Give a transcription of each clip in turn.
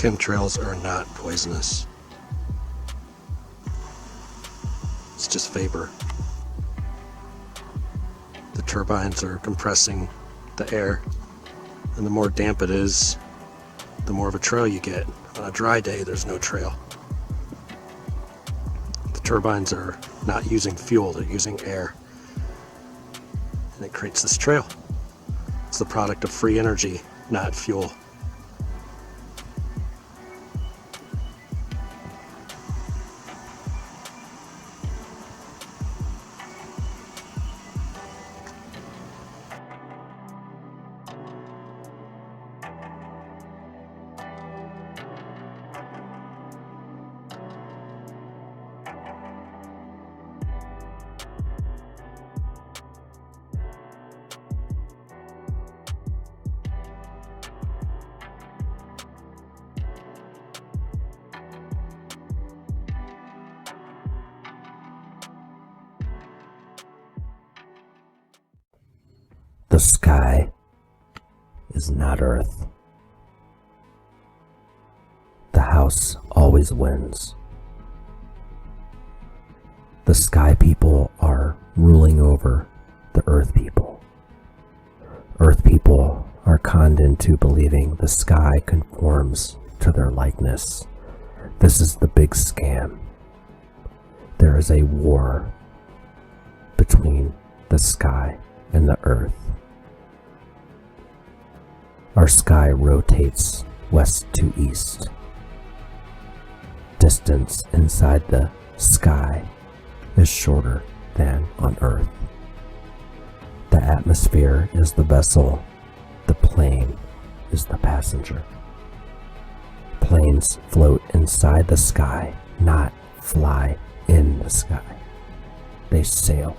Chemtrails are not poisonous. It's just vapor. The turbines are compressing the air, and the more damp it is, the more of a trail you get. On a dry day, there's no trail. The turbines are not using fuel, they're using air. And it creates this trail. It's the product of free energy, not fuel. The sky is not Earth. The house always wins. The sky people are ruling over the Earth people. Earth people are conned into believing the sky conforms to their likeness. This is the big scam. There is a war between the sky and the Earth. Our sky rotates west to east. Distance inside the sky is shorter than on Earth. The atmosphere is the vessel. The plane is the passenger. Planes float inside the sky, not fly in the sky. They sail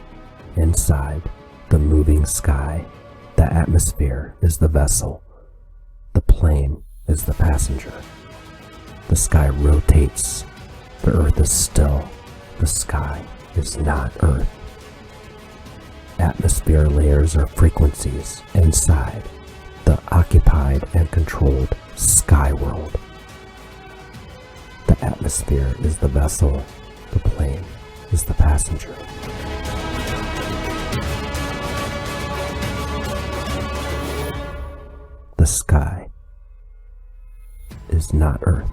inside the moving sky. The atmosphere is the vessel. The plane is the passenger. The sky rotates. The Earth is still. The sky is not Earth. Atmosphere layers are frequencies inside the occupied and controlled sky world. The atmosphere is the vessel. The plane is the passenger. The sky is not Earth.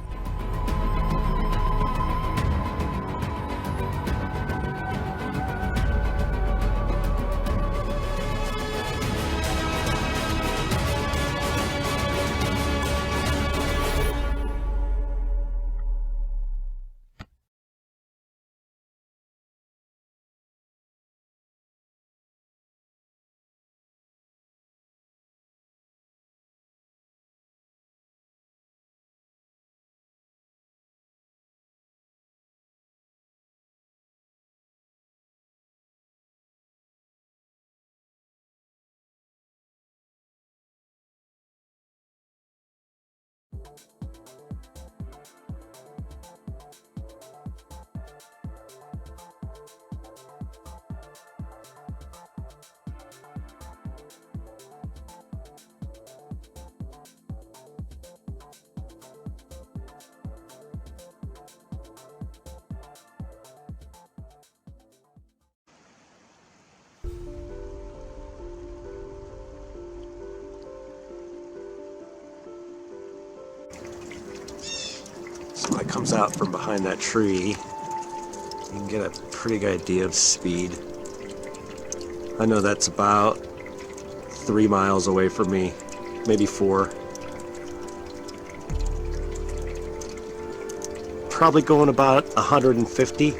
So when it comes out from behind that tree, you can get a pretty good idea of speed. I know that's about 3 miles away from me, maybe 4. Probably going about 150.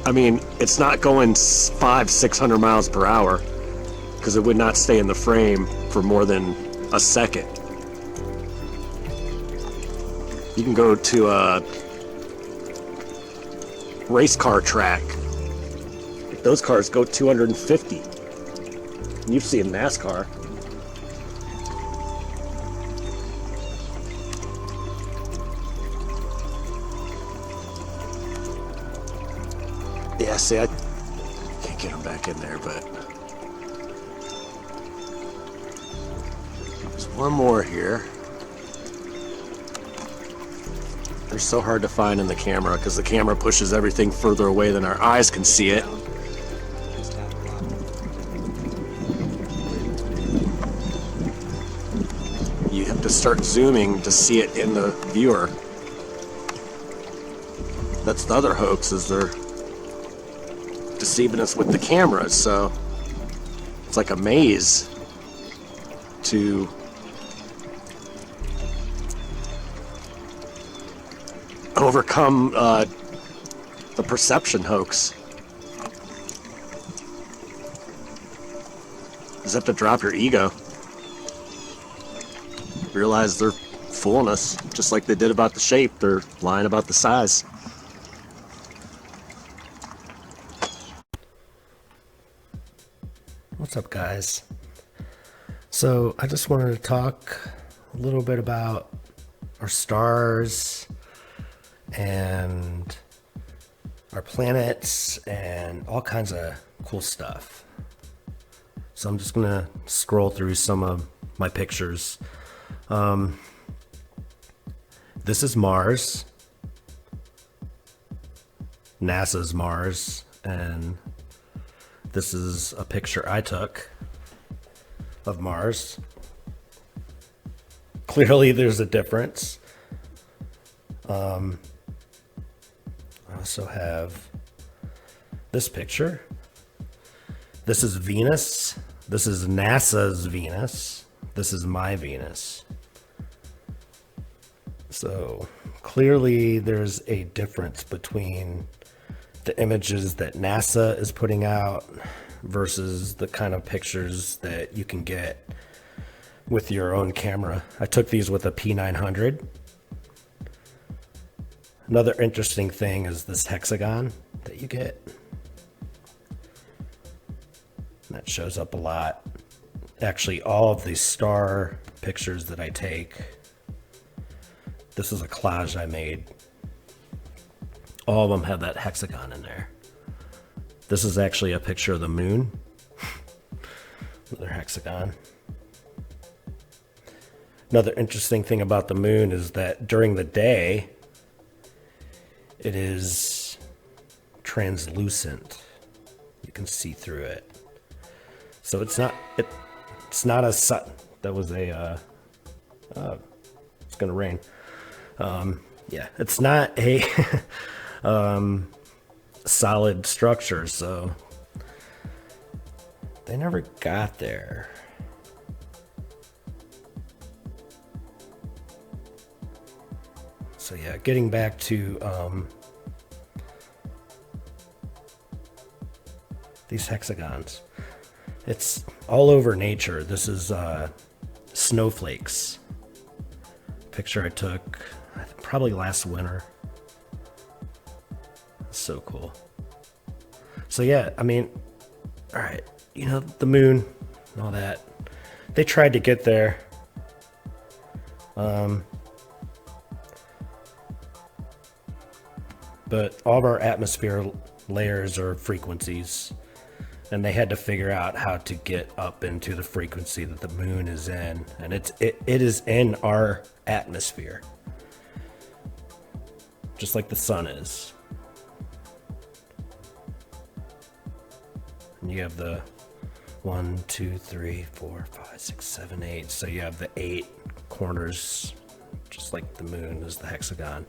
I mean, it's not going 500-600 miles per hour, because it would not stay in the frame for more than a second. You can go to a race car track. Those cars go 250. You've seen NASCAR. Yeah, see, I can't get them back in there, but One more here. They're so hard to find in the camera because the camera pushes everything further away than our eyes can see it. You have to start zooming to see it in the viewer. That's the other hoax, is they're deceiving us with the cameras, so it's like a maze to overcome the perception hoax. You just have to drop your ego. Realize they're fooling us, just like they did about the shape. They're lying about the size. What's up, guys? So I just wanted to talk a little bit about our stars and our planets and all kinds of cool stuff. So I'm just gonna scroll through some of my pictures. This is Mars, NASA's Mars, and this is a picture I took of Mars. Clearly there's a difference. I also have this picture. This is Venus. This is NASA's Venus. This is my Venus. So clearly there's a difference between the images that NASA is putting out versus the kind of pictures that you can get with your own camera. I took these with a P900. Another interesting thing is this hexagon that you get. That shows up a lot. Actually, all of these star pictures that I take, this is a collage I made. All of them have that hexagon in there. This is actually a picture of the moon. Another hexagon. Another interesting thing about the moon is that during the day, it is translucent. You can see through it. So it's not a sun. That was a it's gonna rain. Yeah, it's not a solid structure, so they never got there. So yeah, getting back to these hexagons. It's all over nature. This is snowflakes. Picture I took probably last winter. So cool. So yeah, I mean, all right, you know, the moon and all that, they tried to get there. But all of our atmosphere layers are frequencies, and they had to figure out how to get up into the frequency that the moon is in, and it is in our atmosphere, just like the sun is. And you have the 1, 2, 3, 4, 5, 6, 7, 8. So you have the 8 corners, just like the moon is the hexagon.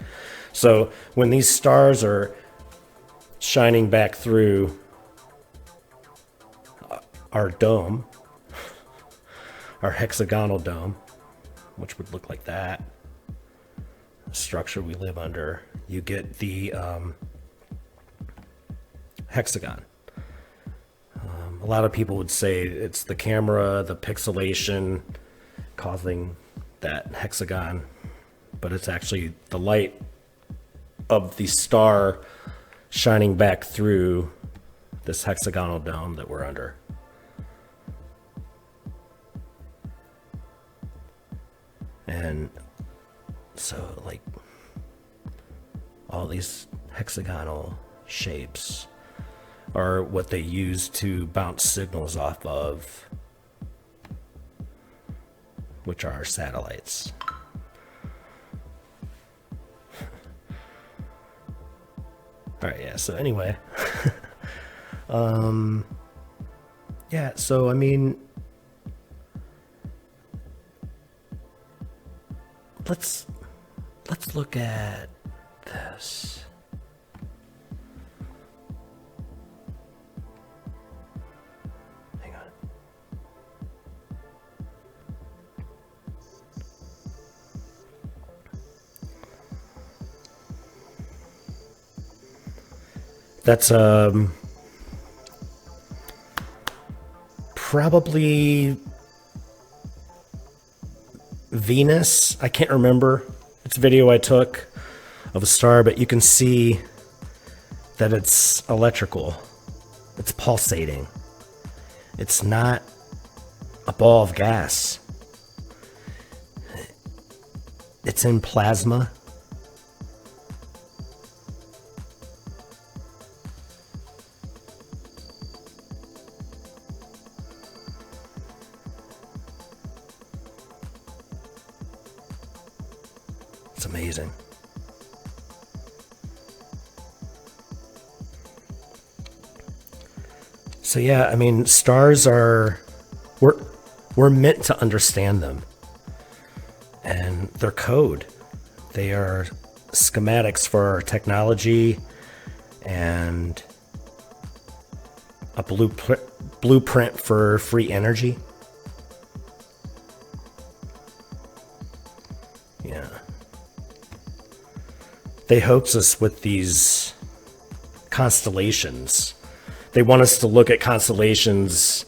So when these stars are shining back through our dome, our hexagonal dome, which would look like that, the structure we live under, you get the hexagon. A lot of people would say it's the camera, the pixelation causing that hexagon, but it's actually the light of the star shining back through this hexagonal dome that we're under. And so, like, all these hexagonal shapes are what they use to bounce signals off of which are our satellites. All right, yeah, so anyway. Yeah, so I mean, let's look at this. Hang on. That's probably Venus. I can't remember. It's a video I took of a star, but you can see that it's electrical. It's pulsating. It's not a ball of gas. It's in plasma. It's amazing. So yeah, I mean, stars are, we're meant to understand them. And they're code. They are schematics for our technology and a blueprint for free energy. Yeah. They hoax us with these constellations. They want us to look at constellations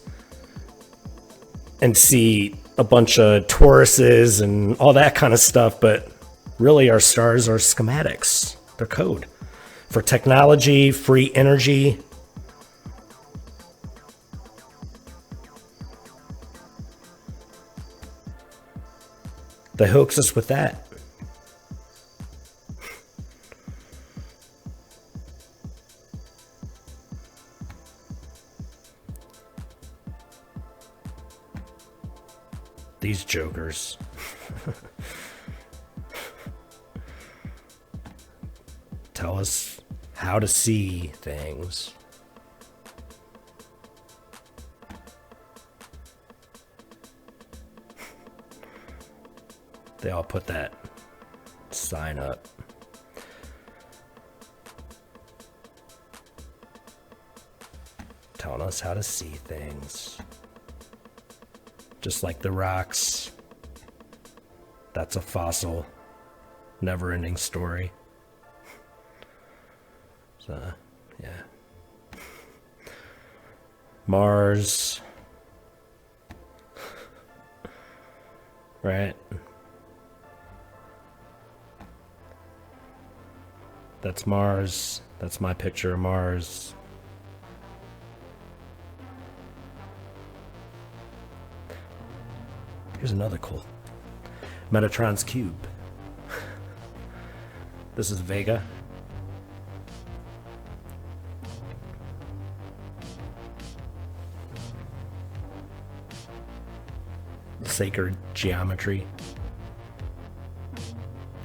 and see a bunch of Tauruses and all that kind of stuff, but really our stars are schematics. They're code for technology, free energy. They hoax us with that. These jokers. Tell us how to see things. They all put that sign up. Telling us how to see things. Just like the rocks. That's a fossil. Never-ending story. So, yeah. Mars. Right? That's Mars. That's my picture of Mars. Here's another cool. Metatron's cube. This is Vega. Sacred geometry.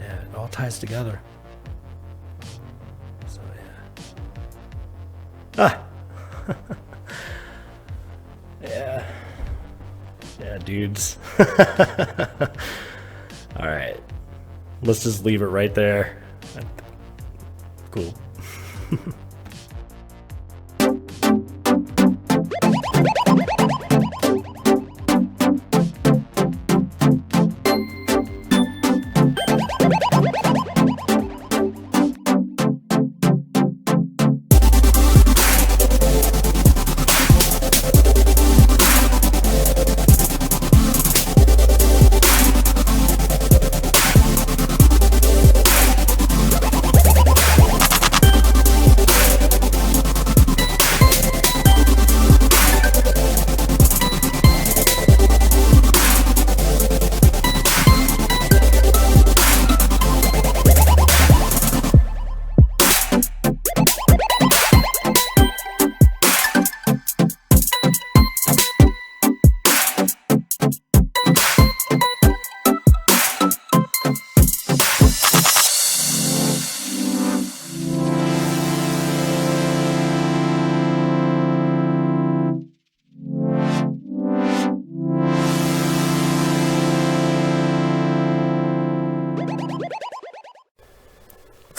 Yeah, it all ties together. So yeah. Ah! Yeah. Yeah, dudes. All right. Let's just leave it right there. Cool.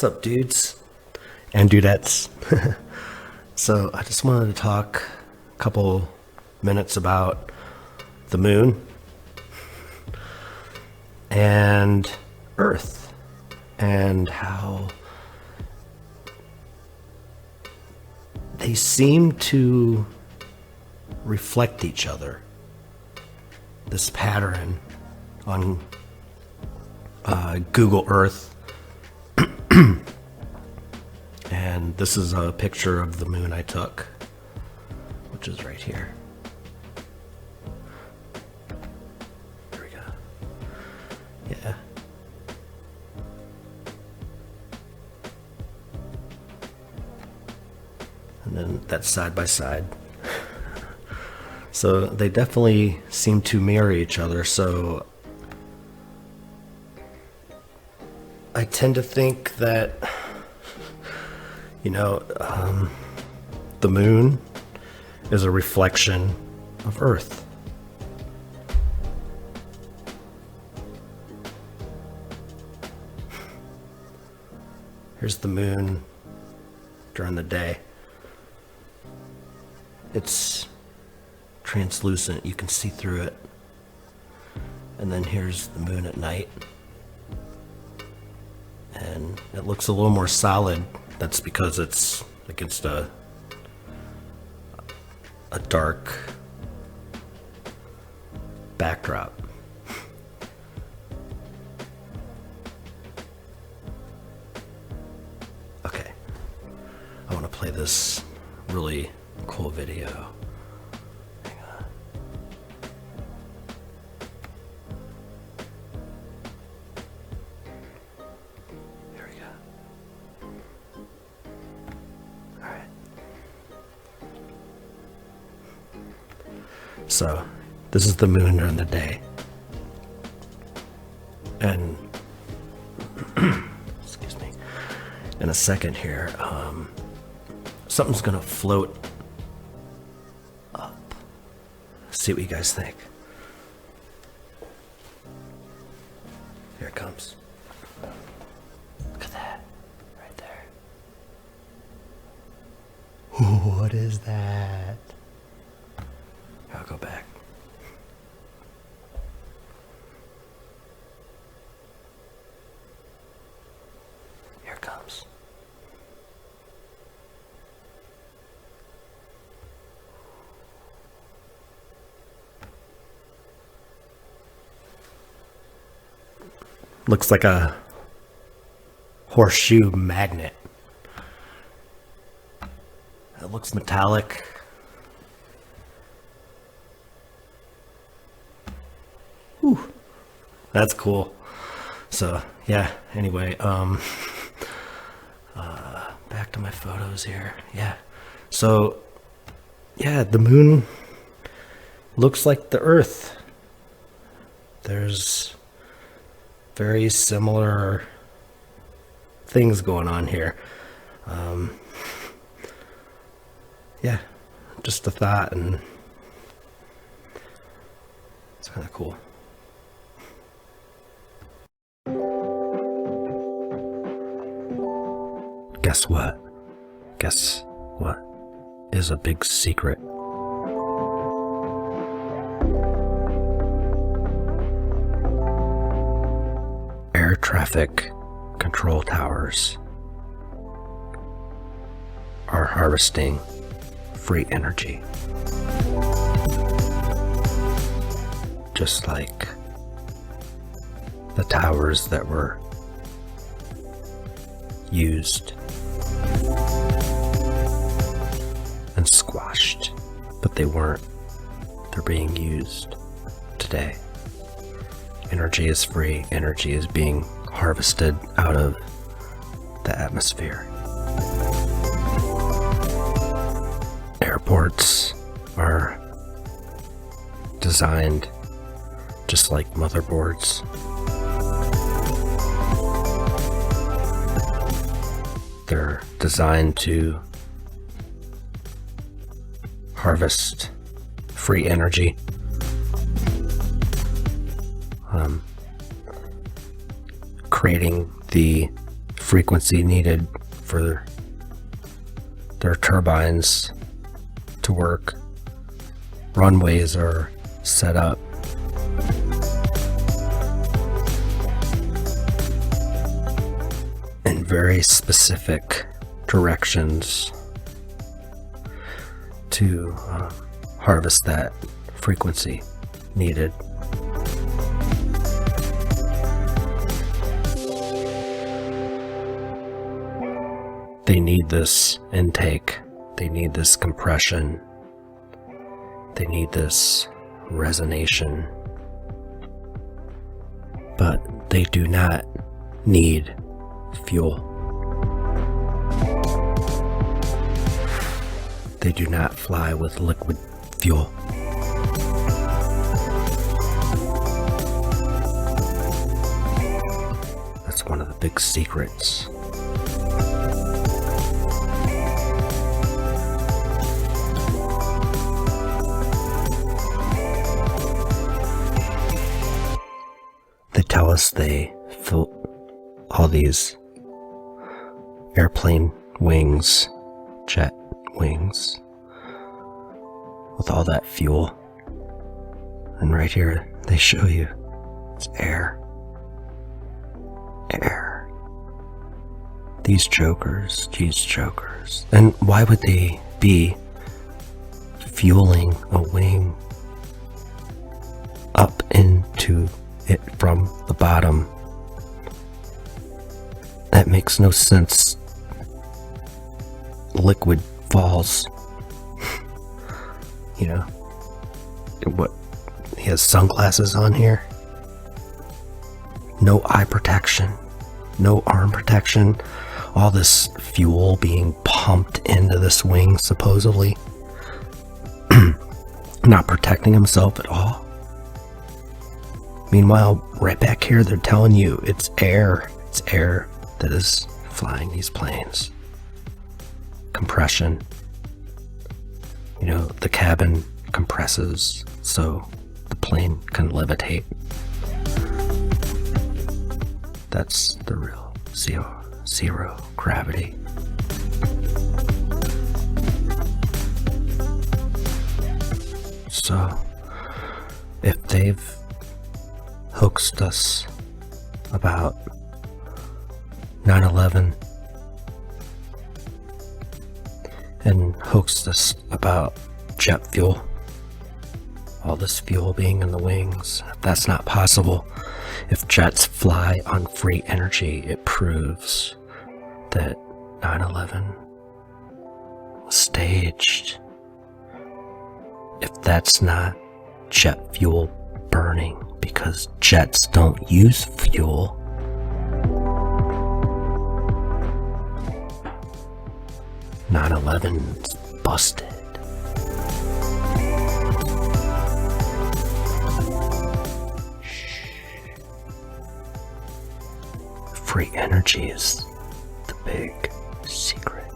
What's up, dudes and dudettes? So I just wanted to talk a couple minutes about the moon and Earth and how they seem to reflect each other. This pattern on Google Earth. And this is a picture of the moon I took, which is right here. There we go. Yeah. And then that's side by side. So they definitely seem to mirror each other. So I tend to think that, the moon is a reflection of Earth. Here's the moon during the day. It's translucent, you can see through it. And then here's the moon at night. And it looks a little more solid. That's because it's against a dark backdrop. Okay, I want to play this really cool video. Hang on. Here we go. All right. So, this is the moon during the day. And, excuse me, in a second here, something's gonna float up. See what you guys think. Here it comes. Look at that, right there. Ooh, what is that? I'll go back. Here it comes. Looks like a horseshoe magnet. It looks metallic. Whew. That's cool. So yeah, anyway, back to my photos here. Yeah. So yeah, the moon looks like the Earth. There's very similar things going on here. Yeah, just a thought, and it's kind of cool. Guess what? Guess what is a big secret? Air traffic control towers are harvesting free energy. Just like the towers that were used and squashed, but they weren't. They're being used today. Energy is free. Energy is being harvested out of the atmosphere. Airports are designed just like motherboards. They're designed to harvest free energy. Creating the frequency needed for their turbines to work. Runways are set up in very specific directions to harvest that frequency needed. They need this intake, they need this compression, they need this resonation, but they do not need fuel. They do not fly with liquid fuel. That's one of the big secrets. They tell us they fill all these airplane wings, jet wings, with all that fuel. And right here they show you it's air. Air. These jokers. And why would they be fueling a wing up into it from the bottom? That makes no sense. Liquid falls. You know, what? He has sunglasses on here. No eye protection, no arm protection. All this fuel being pumped into this wing, supposedly. Not protecting himself at all. Meanwhile, right back here, they're telling you it's air. It's air that is flying these planes. Compression. You know, the cabin compresses so the plane can levitate. That's the real zero gravity. So, if they've hoaxed us about 9/11 and hoaxed us about jet fuel, all this fuel being in the wings, if that's not possible, if jets fly on free energy, it proves that 9/11 was staged. If that's not jet fuel burning, because jets don't use fuel, "9/11's busted." Free energy is the big secret.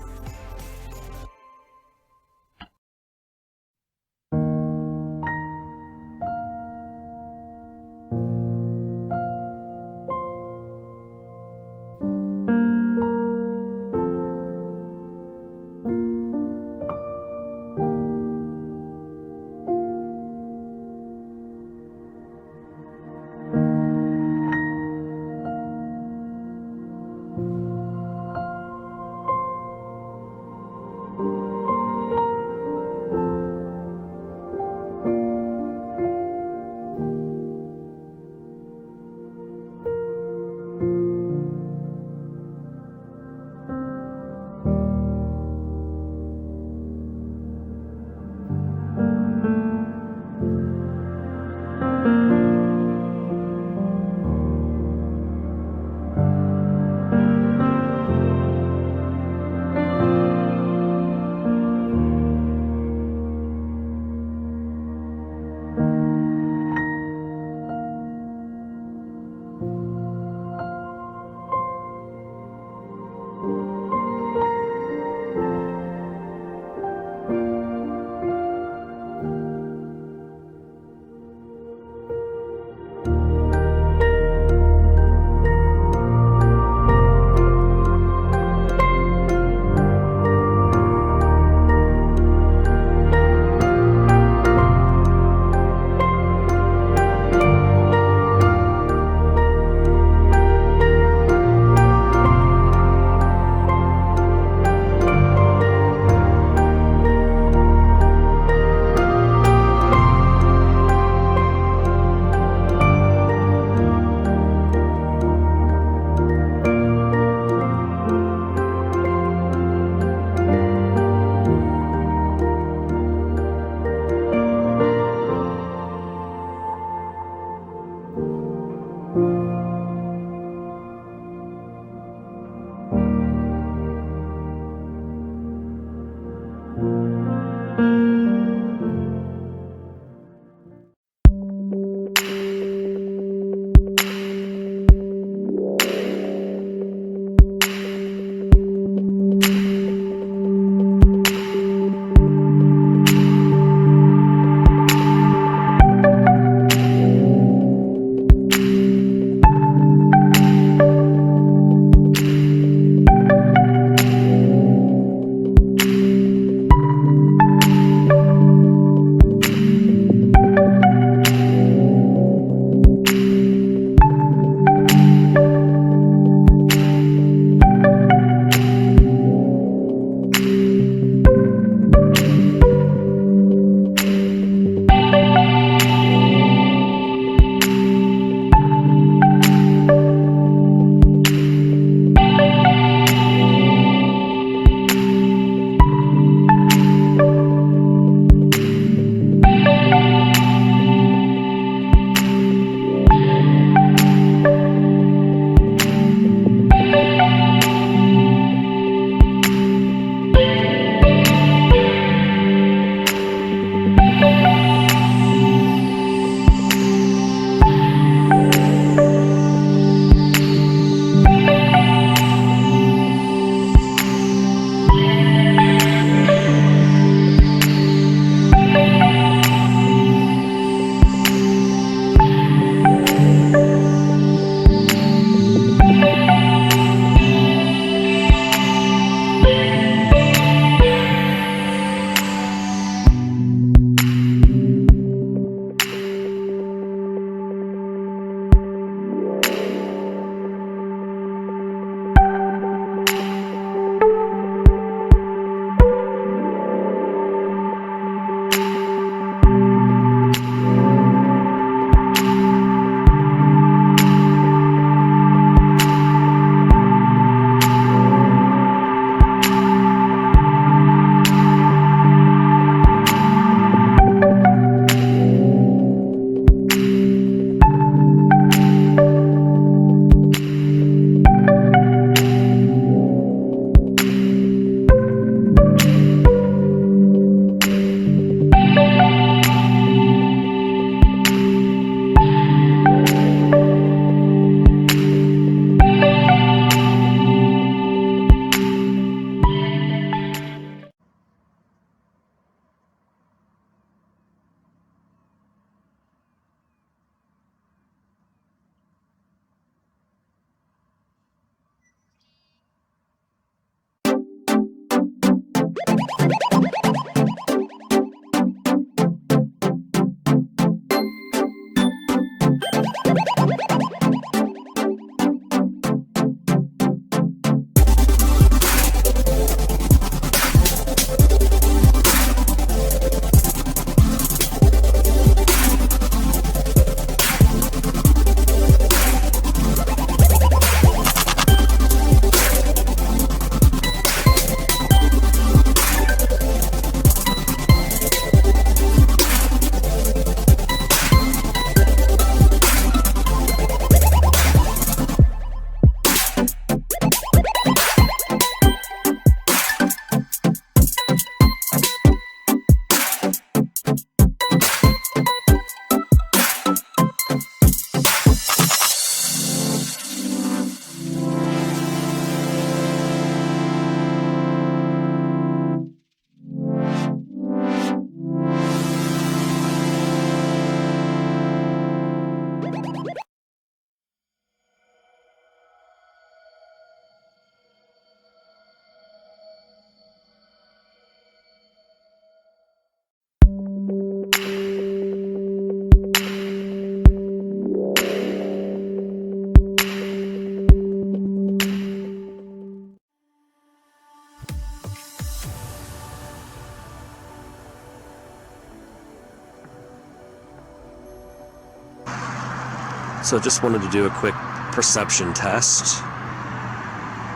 So just wanted to do a quick perception test.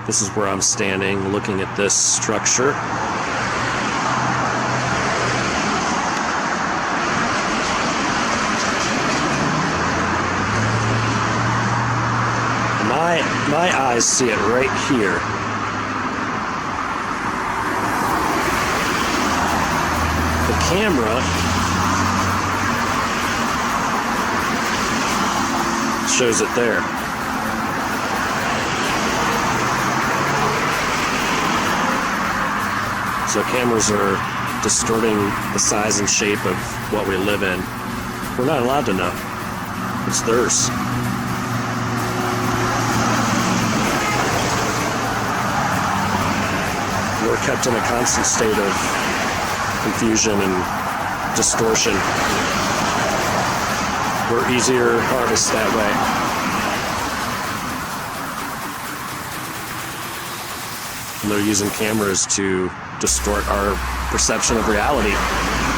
This is where I'm standing looking at this structure. My eyes see it right here. The camera shows it there. So cameras are distorting the size and shape of what we live in. We're not allowed to know. It's theirs. We're kept in a constant state of confusion and distortion. We're easier to harvest that way. And they're using cameras to distort our perception of reality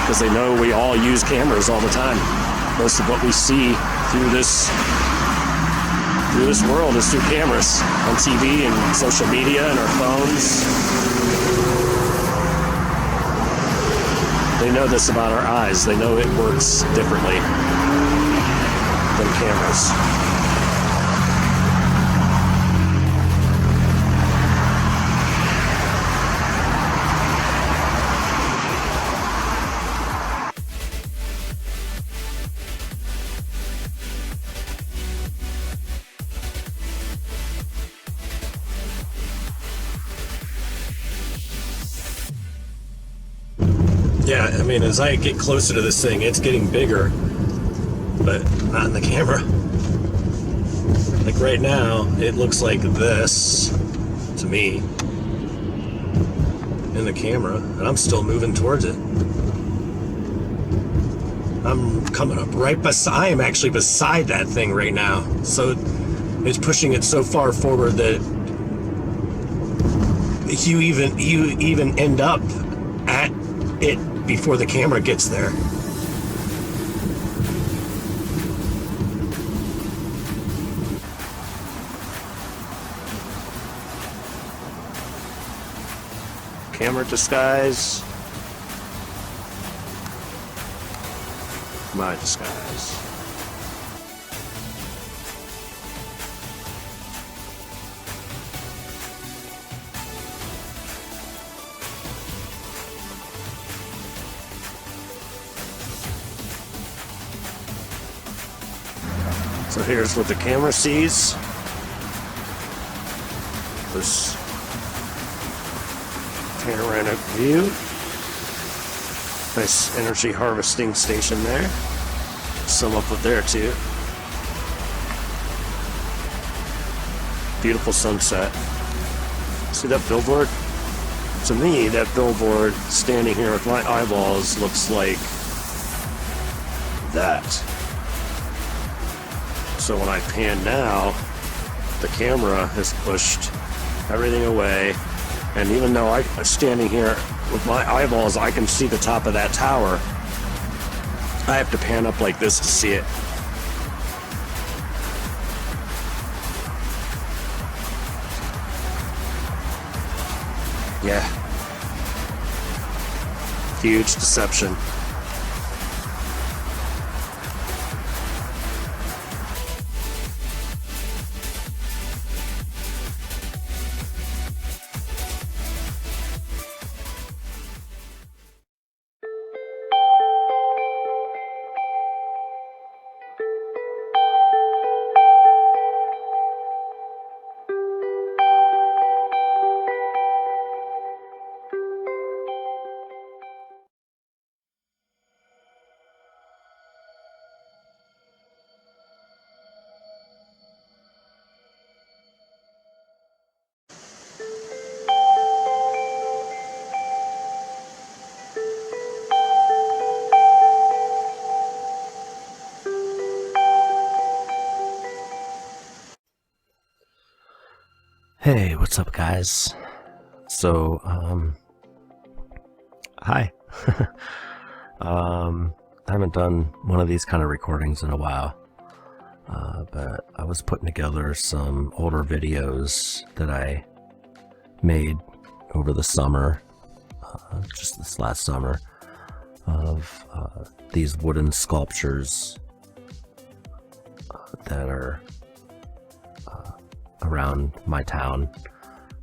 because they know we all use cameras all the time. Most of what we see through this world is through cameras on TV and social media and our phones. They know this about our eyes. They know it works differently than cameras. Yeah, I mean, as I get closer to this thing, it's getting bigger, but not in the camera. Like right now, it looks like this to me in the camera, and I'm still moving towards it. I'm coming up right beside, I am actually beside that thing right now. So it's pushing it so far forward that you even end up at it before the camera gets there. Camera disguise. My disguise. So here's what the camera sees. This panoramic view. Nice energy harvesting station there. Some up there too. Beautiful sunset. See that billboard? To me, that billboard standing here with my eyeballs looks like that. So when I pan now, the camera has pushed everything away, and even though I'm standing here with my eyeballs, I can see the top of that tower. I have to pan up like this to see it. Yeah. Huge deception. Hey, what's up, guys? So, hi. I haven't done one of these kind of recordings in a while. but I was putting together some older videos that I made over the summer, just this last summer, of these wooden sculptures that are around my town,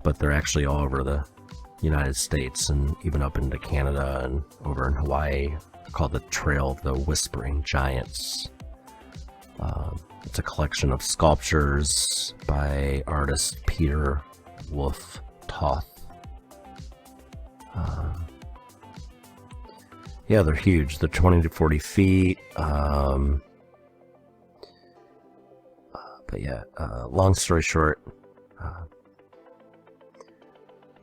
but they're actually all over the United States and even up into Canada and over in Hawaii, called the Trail of the Whispering Giants. It's a collection of sculptures by artist Peter Wolf Toth. Yeah, they're huge. They're 20 to 40 feet. But yeah, long story short,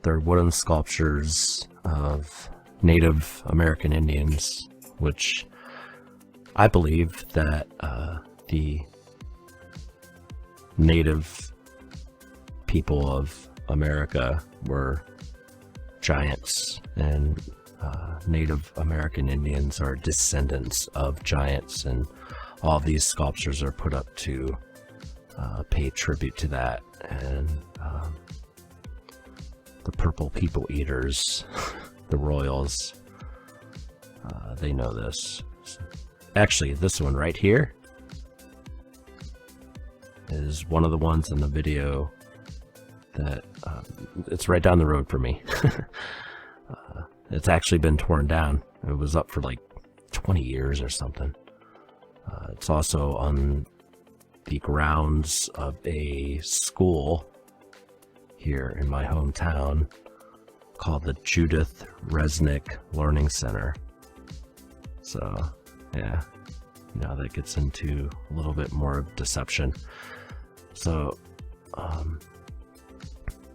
they're wooden sculptures of Native American Indians, which I believe that the Native people of America were giants, and Native American Indians are descendants of giants, and all these sculptures are put up to pay tribute to that. And the purple people eaters, the royals, they know this. Actually, this one right here is one of the ones in the video that it's right down the road for me. It's actually been torn down. It was up for like 20 years or something. It's also on the grounds of a school here in my hometown called the Judith Resnick Learning Center. So, yeah, that gets into a little bit more of deception. So,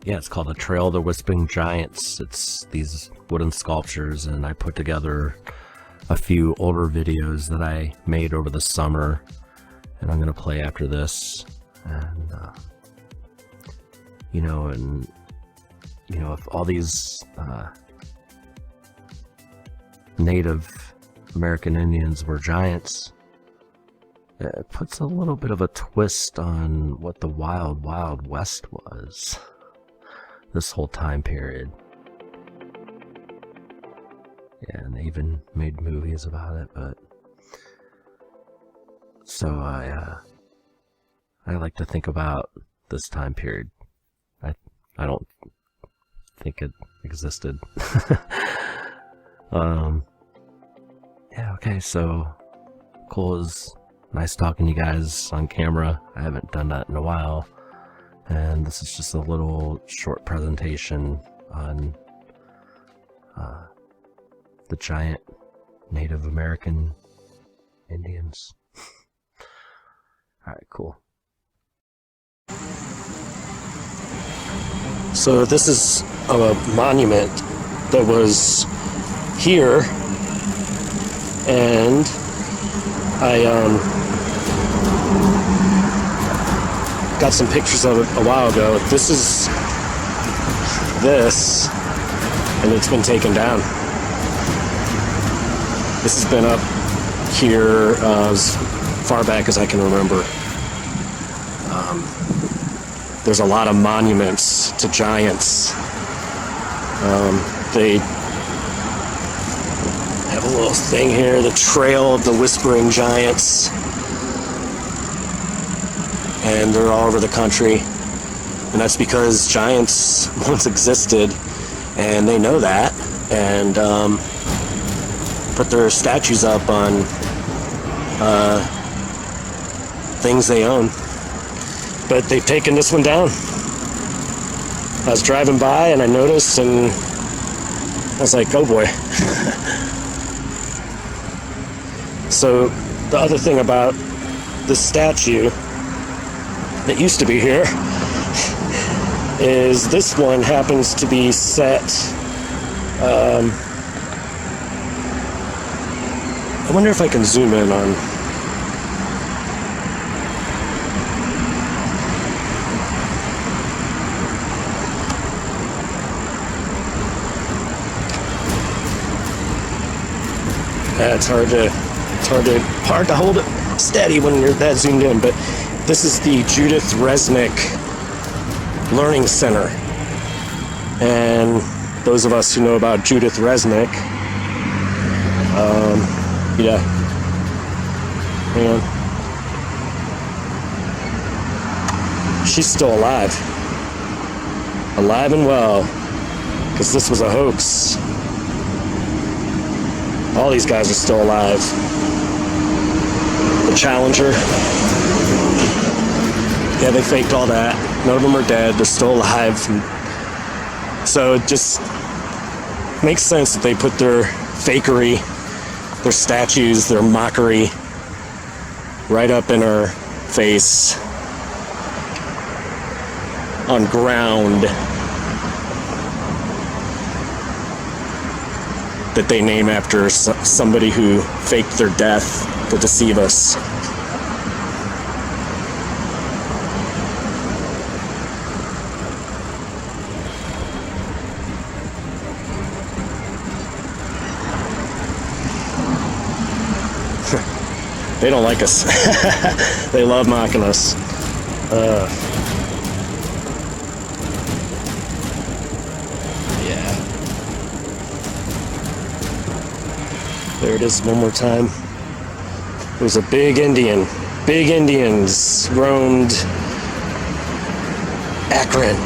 yeah, it's called the Trail of the Whispering Giants. It's these wooden sculptures, and I put together a few older videos that I made over the summer, and I'm going to play after this. And, if all these Native American Indians were giants, it puts a little bit of a twist on what the Wild Wild West was this whole time period. Yeah, and they even made movies about it. But so I like to think about this time period. I don't think it existed. Yeah, okay, so cool. It was nice talking to you guys on camera. I haven't done that in a while. And this is just a little short presentation on the giant Native American Indians. Alright, cool. So this is a monument that was here, and I got some pictures of it a while ago. This is this, and it's been taken down. This has been up here as far back as I can remember. There's a lot of monuments to giants. They have a little thing here, the Trail of the Whispering Giants. And they're all over the country. And that's because giants once existed, and they know that, and put their statues up on things they own. But they've taken this one down. I was driving by and I noticed, and I was like, oh boy. So the other thing about this statue that used to be here is this one happens to be set, I wonder if I can zoom in on. Yeah, it's hard to hold it. steady when you're that zoomed in, but this is the Judith Resnick Learning Center. And those of us who know about Judith Resnick, yeah, man, she's still alive and well, because this was a hoax. All these guys are still alive. The Challenger, yeah, they faked all that. None of them are dead. They're still alive. So it just makes sense that they put their fakery, their statues, their mockery right up in our face on ground that they name after somebody who faked their death to deceive us. They don't like us. They love mocking us. Yeah. There it is one more time. It was a big Indian. Big Indians roamed Akron.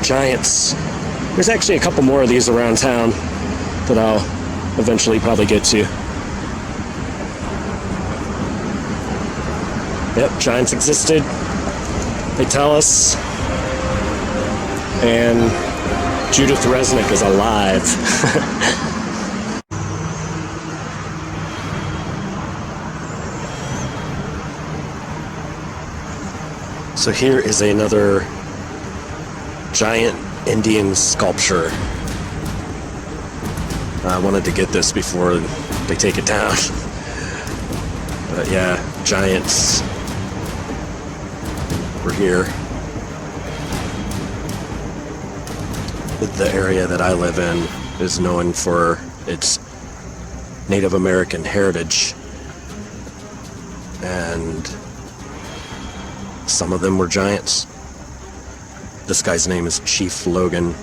Giants. There's actually a couple more of these around town that I'll eventually probably get to. Yep, giants existed. They tell us. And Judith Resnick is alive. So here is another giant Indian sculpture. I wanted to get this before they take it down. But yeah, giants. We're here. The area that I live in is known for its Native American heritage. And some of them were giants. This guy's name is Chief Logan.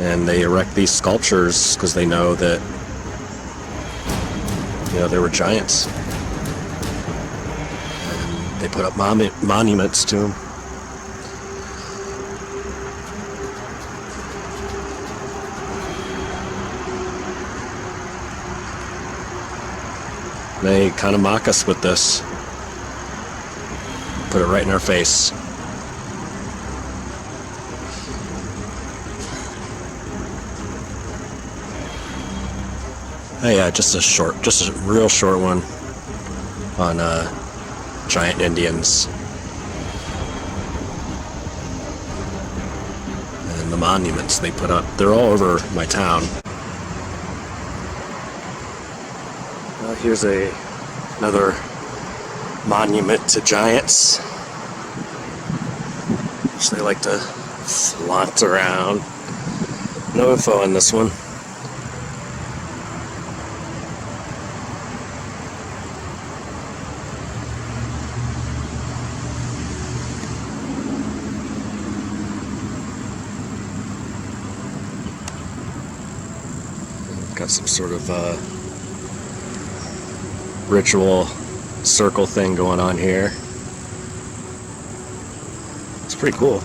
And they erect these sculptures because they know that, you know, there were giants. And they put up monuments to them. They kind of mock us with this. Put it right in our face. Oh yeah, just a real short one on giant Indians. And the monuments they put up, they're all over my town. Here's another monument to giants, which they like to flaunt around. No info on this one. Got some sort of ritual circle thing going on here. It's pretty cool.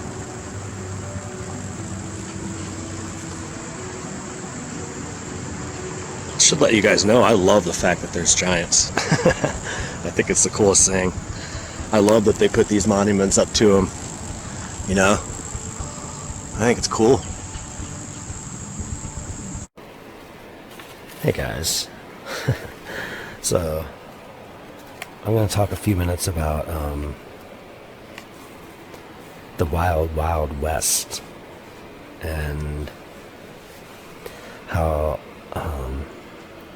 Should let you guys know I love the fact that there's giants. I think it's the coolest thing. I love that they put these monuments up to them. You know? I think it's cool. Hey guys. So I'm going to talk a few minutes about the Wild Wild West and how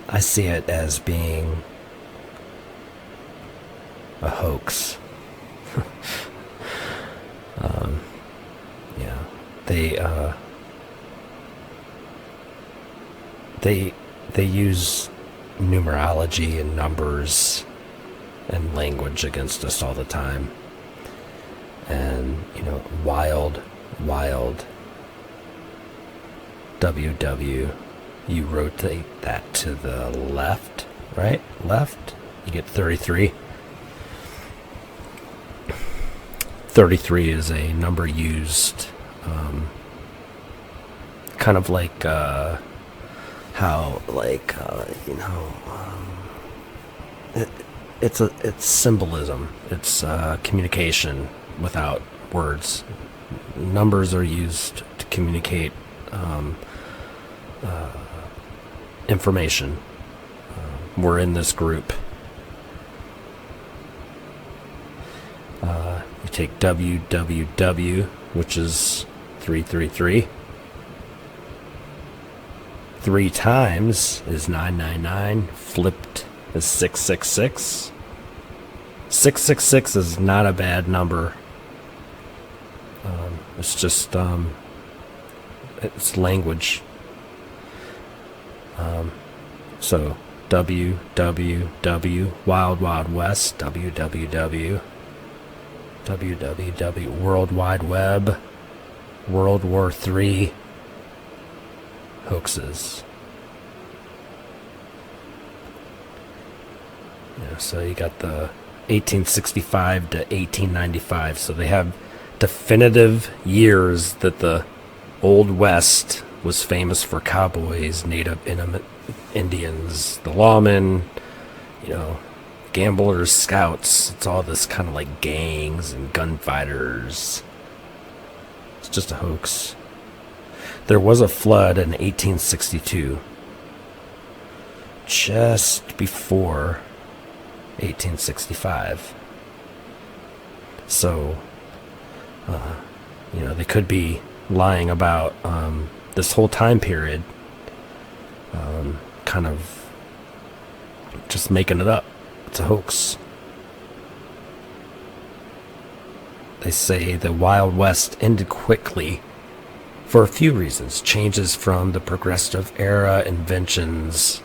I see it as being a hoax. Yeah, they use numerology and numbers and language against us all the time. And, wild, WW, you rotate that to the left, right? Left, you get 33. 33 is a number used, kind of like, how, like, it's symbolism. It's communication without words. Numbers are used to communicate information. We're in this group. You take WWW, which is 333. 3 times is 999. Flipped is 666. 666 is not a bad number. It's just it's language. So WWW, Wild Wild West, WWW, WWW, World Wide Web, World War III, hoaxes. So you got the 1865 to 1895. So they have definitive years that the Old West was famous for cowboys, native Indians, the lawmen, gamblers, scouts. It's all this kind of like gangs and gunfighters. It's just a hoax. There was a flood in 1862, just before 1865. So, they could be lying about this whole time period, kind of just making it up. It's a hoax. They say the Wild West ended quickly for a few reasons. Changes from the progressive era, inventions,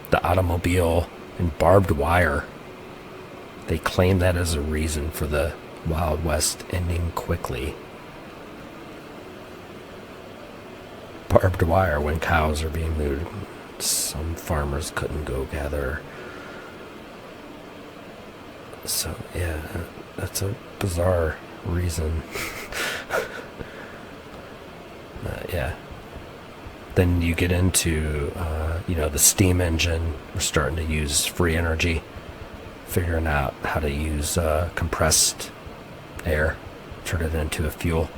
the automobile, and barbed wire. They claim that as a reason for the Wild West ending quickly. Barbed wire when cows are being moved. Some farmers couldn't go gather. So, yeah, that's a bizarre reason. Yeah. Then you get into, the steam engine. We're starting to use free energy. Figuring out how to use compressed air, turn it into a fuel.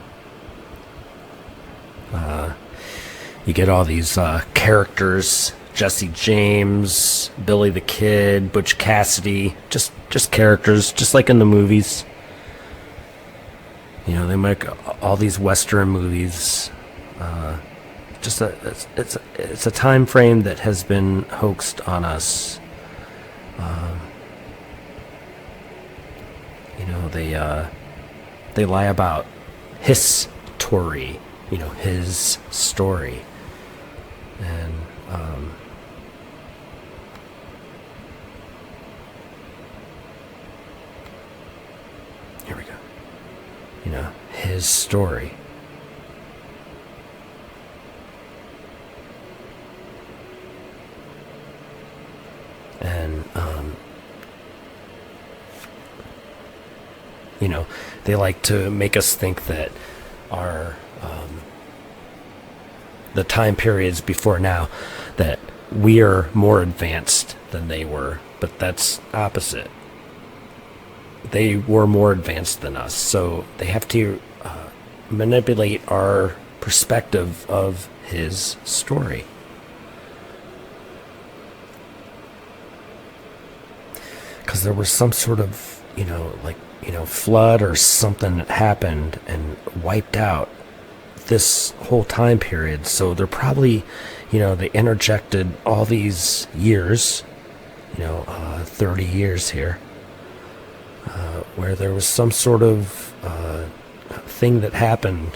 You get all these characters: Jesse James, Billy the Kid, Butch Cassidy, just characters, just like in the movies. They make all these Western movies. It's a time frame that has been hoaxed on us. They lie about his story, his story, and here we go. His story. And they like to make us think that our the time periods before now, that we are more advanced than they were, but that's opposite. They were more advanced than us, so they have to manipulate our perspective of his story. Because there was some sort of flood or something that happened and wiped out this whole time period. So they're probably, they interjected all these years, 30 years here, where there was some sort of thing that happened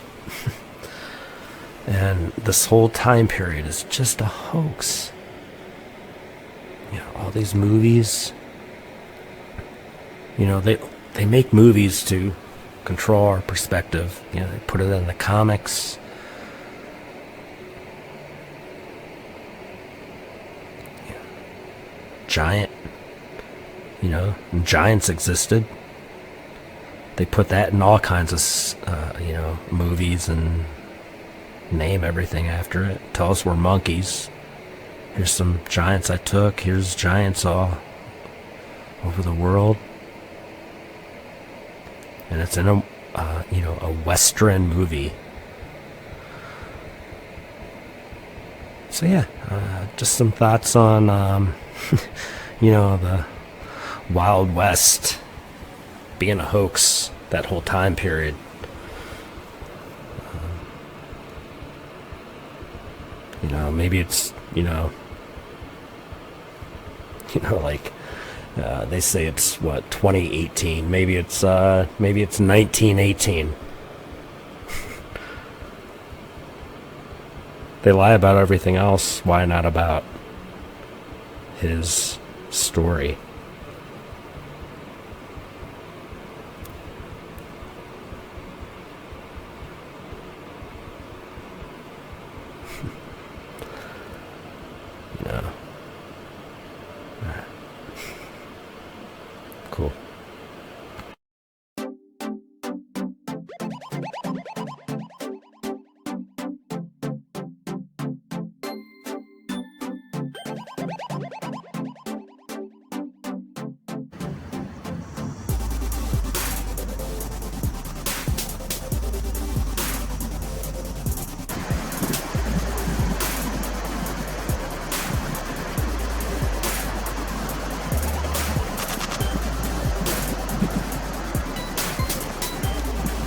And this whole time period is just a hoax. All these movies, they make movies to control our perspective. They put it in the comics. Giant, giants existed. They put that in all kinds of, movies and name everything after it. Tell us we're monkeys. Here's some giants I took. Here's giants all over the world. And it's in a Western movie. So yeah, just some thoughts on, the Wild West being a hoax that whole time period. Maybe it's, they say it's 2018. Maybe it's 1918. They lie about everything else. Why not about his story? Cool.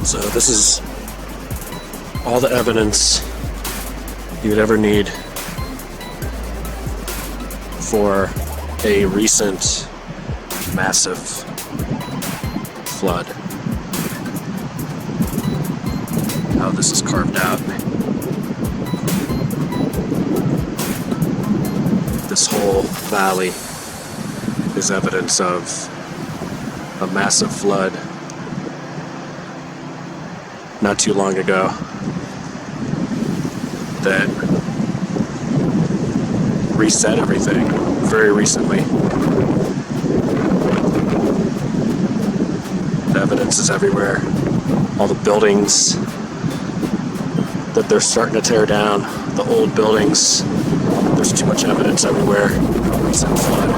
So this is all the evidence you would ever need for a recent massive flood. How this is carved out. This whole valley is evidence of a massive flood not too long ago that reset everything very recently. The evidence is everywhere. All the buildings that they're starting to tear down, the old buildings, there's too much evidence everywhere of a recent flood.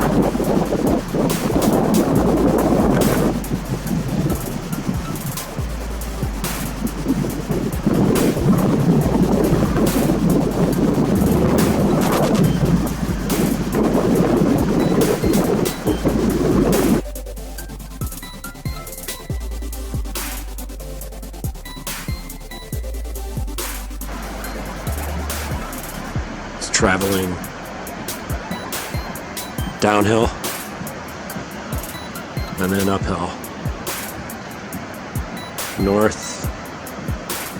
Traveling downhill and then uphill. North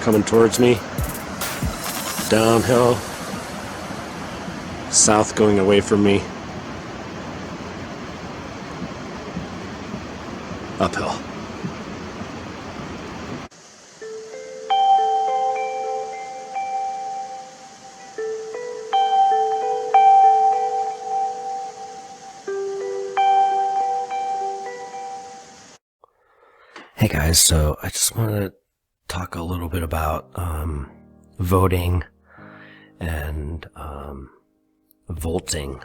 coming towards me, downhill, south going away from me, uphill. Hey guys, so I just wanted to talk a little bit about voting and volting.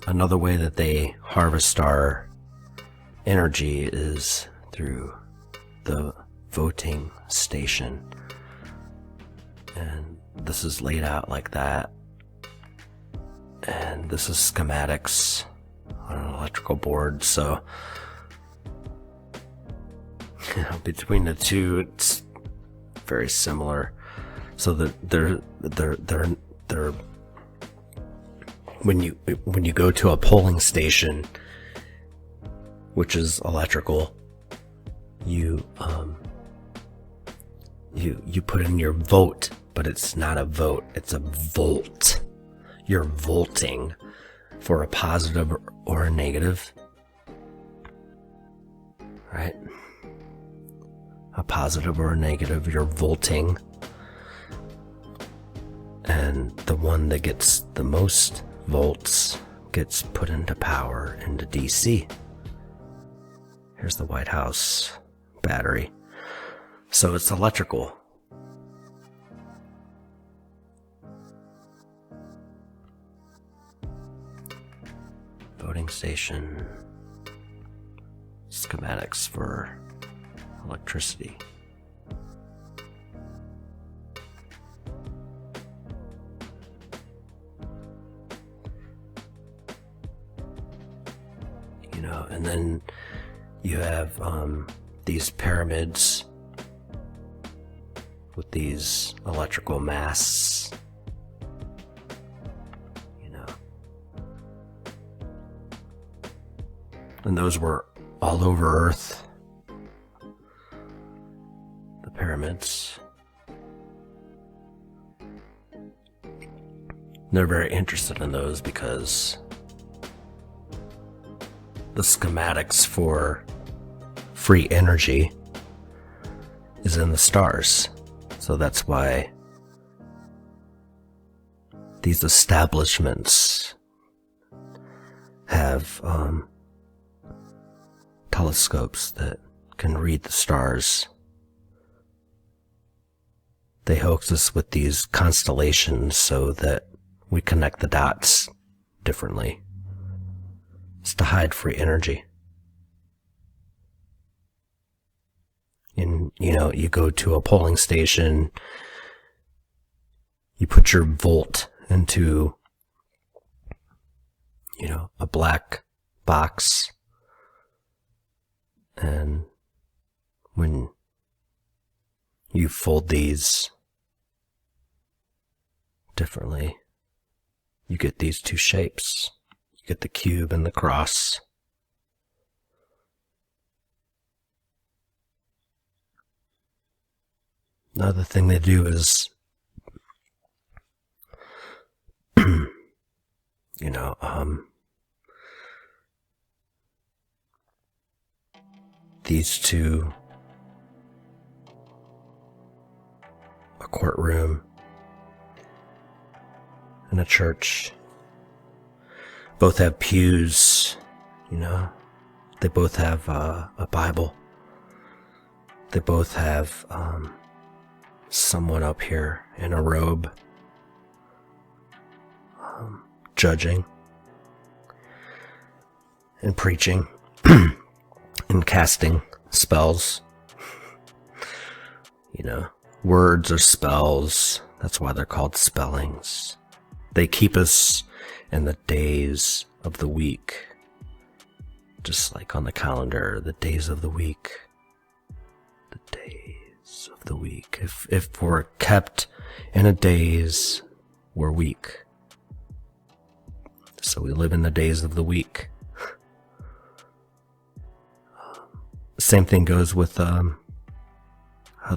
Another way that they harvest our energy is through the voting station. And this is laid out like that. And this is schematics on an electrical board, so between the two, it's very similar. So that they're when you go to a polling station, which is electrical, you You put in your vote, but it's not a vote, it's a volt. You're volting for a positive or a negative, right? A positive or a negative, you're volting. And the one that gets the most volts gets put into power into DC. Here's the White House battery. So it's electrical. Voting station. Schematics for electricity. You know, and then you have these pyramids with these electrical masts, you know, and those were all over Earth. The pyramids. They're very interested in those because the schematics for free energy is in the stars. So that's why these establishments have telescopes that can read the stars. They hoax us with these constellations so that we connect the dots differently. It's to hide free energy. And, you know, you go to a polling station, you put your volt into, you know, a black box, and when you fold these differently, you get these two shapes. You get the cube and the cross. Another thing they do is, you know, these two, a courtroom and a church, both have pews, you know, they both have a Bible. They both have someone up here in a robe judging and preaching and casting spells. You know, words are spells. That's why they're called spellings. They keep us in the days of the week. Just like on the calendar, the days of the week. The days of the week. If we're kept in a daze, we're weak. So we live in the days of the week. Same thing goes with how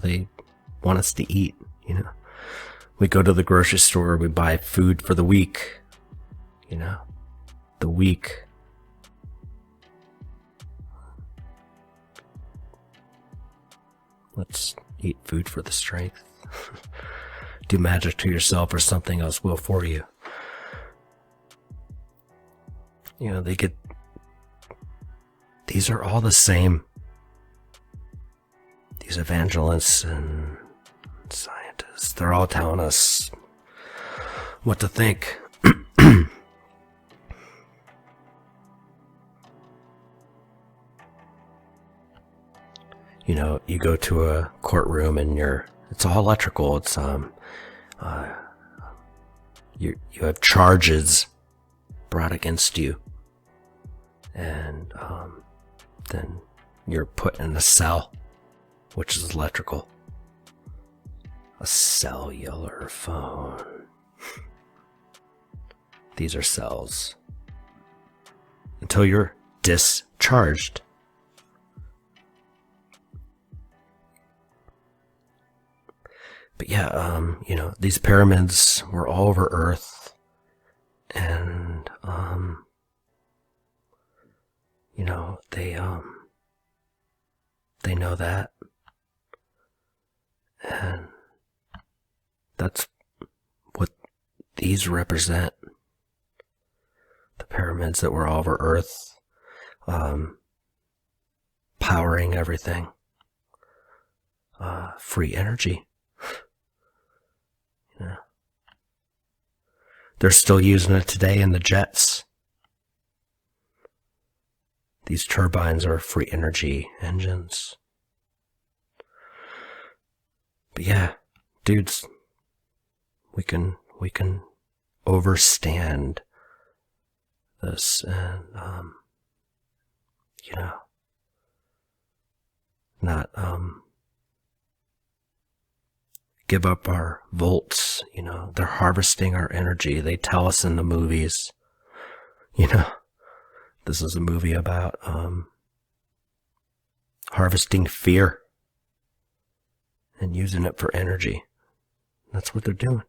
they want us to eat, you know. We go to the grocery store, we buy food for the week, you know. The week. Let's eat food for the strength. Do magic to yourself or something else will for you. You know, these are all the same. These evangelists and scientists, they're all telling us what to think. You know, you go to a courtroom and it's all electrical. It's you have charges brought against you, and then you're put in a cell, which is electrical. A cellular phone. These are cells. Until you're discharged. But yeah, these pyramids were all over Earth, and they know that, and that's what these represent. The pyramids that were all over Earth, powering everything, free energy. Yeah. They're still using it today in the jets. These turbines are free energy engines. But yeah, dudes, we can overstand this, and not give up our volts. They're harvesting our energy. They tell us in the movies, this is a movie about harvesting fear and using it for energy. That's what they're doing.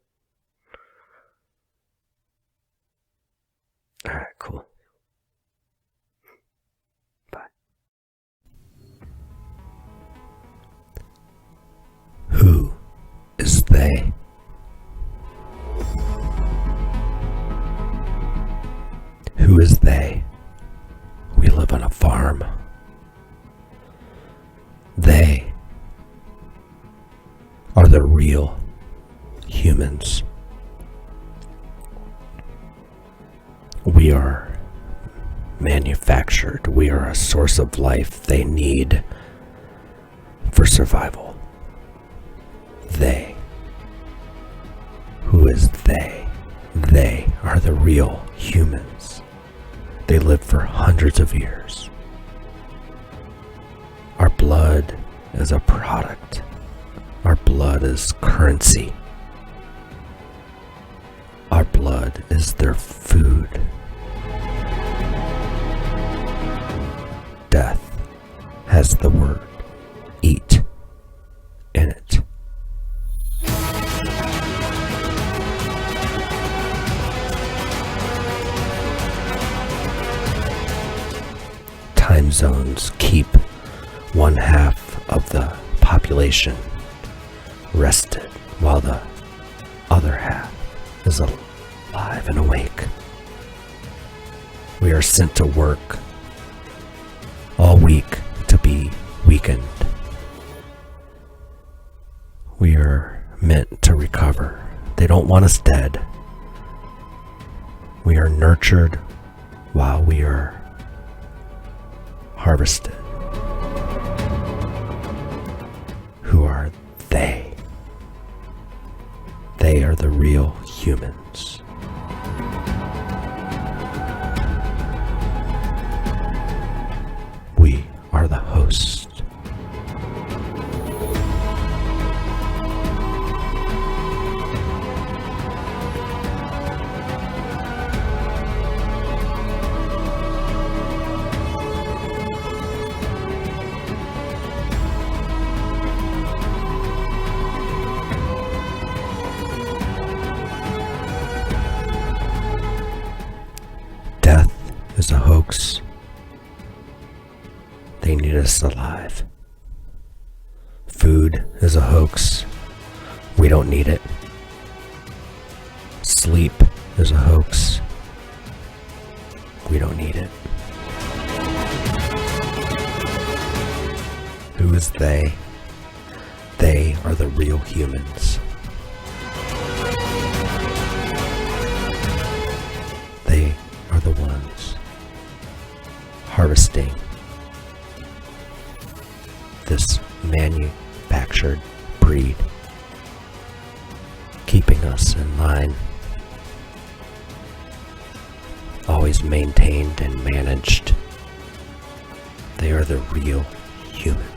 All right, cool. Bye. Who is they? Who is they? We live on a farm. They are the real humans. We are manufactured. We are a source of life they need for survival. They. Who is they? They are the real humans. They lived for hundreds of years. Our blood is a product. Our blood is currency. Our blood is their food. Death has the word eat in it. Time zones keep one half of the population rested while the other half is alive and awake. We are sent to work all week to be weakened. We are meant to recover. They don't want us dead. We are nurtured while we are harvested. Who are they? They are the real humans. We are the host. Is a hoax. They need us alive. Food is a hoax. We don't need it. Sleep is a hoax. We don't need it. Who is they? They are the real humans. They are the ones harvesting this manufactured breed, keeping us in line, always maintained and managed. They are the real humans.